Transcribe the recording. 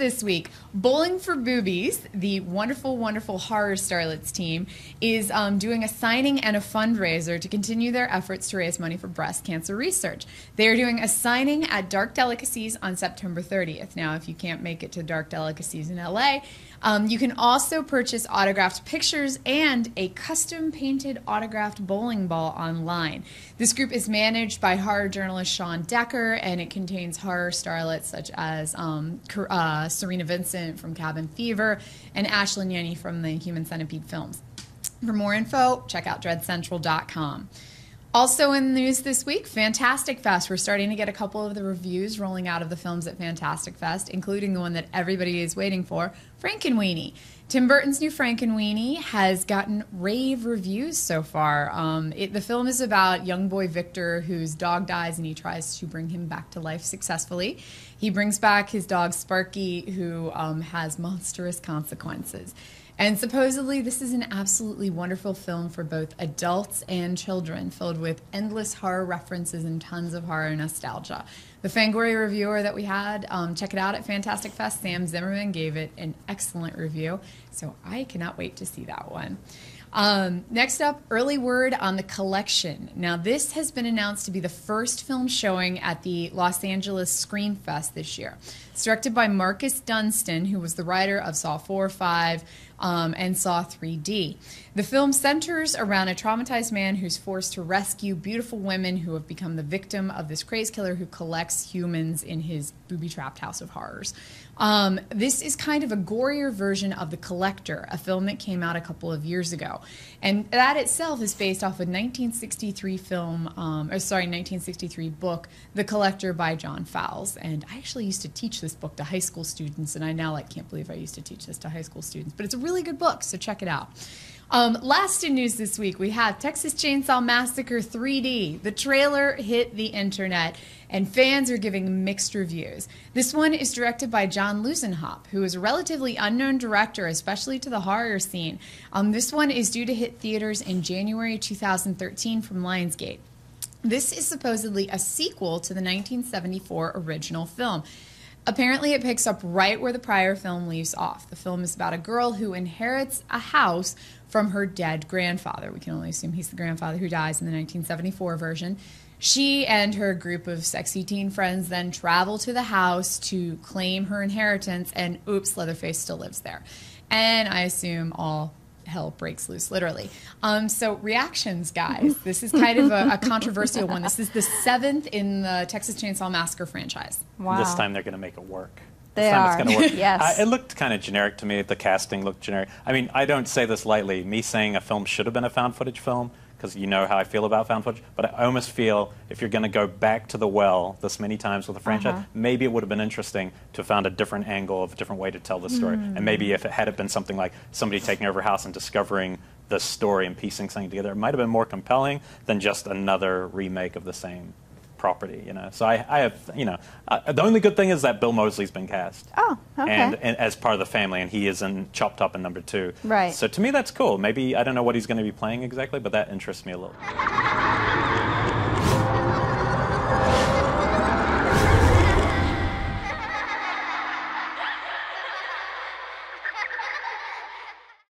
this week, Bowling for Boobies, the wonderful, wonderful horror Starlets team, is doing a signing and a fundraiser to continue their efforts to raise money for breast cancer research. They are doing a signing at Dark Delicacies on September 30th. Now, if you can't make it to Dark Delicacies in LA, you can also purchase autographed pictures and a custom-painted autographed bowling ball online. This group is managed by horror journalist Sean Decker, and it contains horror starlets such as Serena Vincent from Cabin Fever and Ashlyn Yenny from the Human Centipede films. For more info, check out dreadcentral.com. Also in the news this week, Fantastic Fest. We're starting to get a couple of the reviews rolling out of the films at Fantastic Fest, including the one that everybody is waiting for, Frankenweenie. Tim Burton's new Frankenweenie has gotten rave reviews so far. The film is about young boy Victor, whose dog dies and he tries to bring him back to life successfully. He brings back his dog Sparky, who has monstrous consequences. And supposedly this is an absolutely wonderful film for both adults and children, filled with endless horror references and tons of horror nostalgia. The Fangoria reviewer that we had, check it out at Fantastic Fest, Sam Zimmerman, gave it an excellent review, so I cannot wait to see that one. Next up, early word on The Collection. Now, this has been announced to be the first film showing at the Los Angeles Screen Fest this year. It's directed by Marcus Dunstan, who was the writer of Saw 4, 5, and Saw 3D. The film centers around a traumatized man who's forced to rescue beautiful women who have become the victim of this craze killer who collects humans in his booby-trapped house of horrors. This is kind of a gorier version of The Collector, a film that came out a couple of years ago. And that itself is based off a 1963 1963 book, The Collector by John Fowles. And I actually used to teach this book to high school students, and I now can't believe I used to teach this to high school students. But it's a really good book, so check it out. Last in news this week, we have Texas Chainsaw Massacre 3D. The trailer hit the internet, and fans are giving mixed reviews. This one is directed by John Lusenhop, who is a relatively unknown director, especially to the horror scene. This one is due to hit theaters in January 2013 from Lionsgate. This is supposedly a sequel to the 1974 original film. Apparently, it picks up right where the prior film leaves off. The film is about a girl who inherits a house from her dead grandfather. We can only assume he's the grandfather who dies in the 1974 version. She and her group of sexy teen friends then travel to the house to claim her inheritance, and oops, Leatherface still lives there. And I assume all hell breaks loose, literally. So reactions, guys. This is kind of a controversial one. This is the 7th in the Texas Chainsaw Massacre franchise. Wow. This time they're going to make it work. They are. It's gonna work. Yes. It looked kind of generic to me. The casting looked generic. I mean, I don't say this lightly. Me saying a film should have been a found footage film, because you know how I feel about found footage, but I almost feel if you're going to go back to the well this many times with a franchise, maybe it would have been interesting to have found a different angle, a different way to tell the story. And maybe if it had been something like somebody taking over a house and discovering the story and piecing something together, it might have been more compelling than just another remake of the same property, you know. So I have, you know, the only good thing is that Bill Moseley's been cast. Oh, okay. And as part of the family, and he is chopped up in #2. Right. So to me, that's cool. Maybe, I don't know what he's going to be playing exactly, but that interests me a little.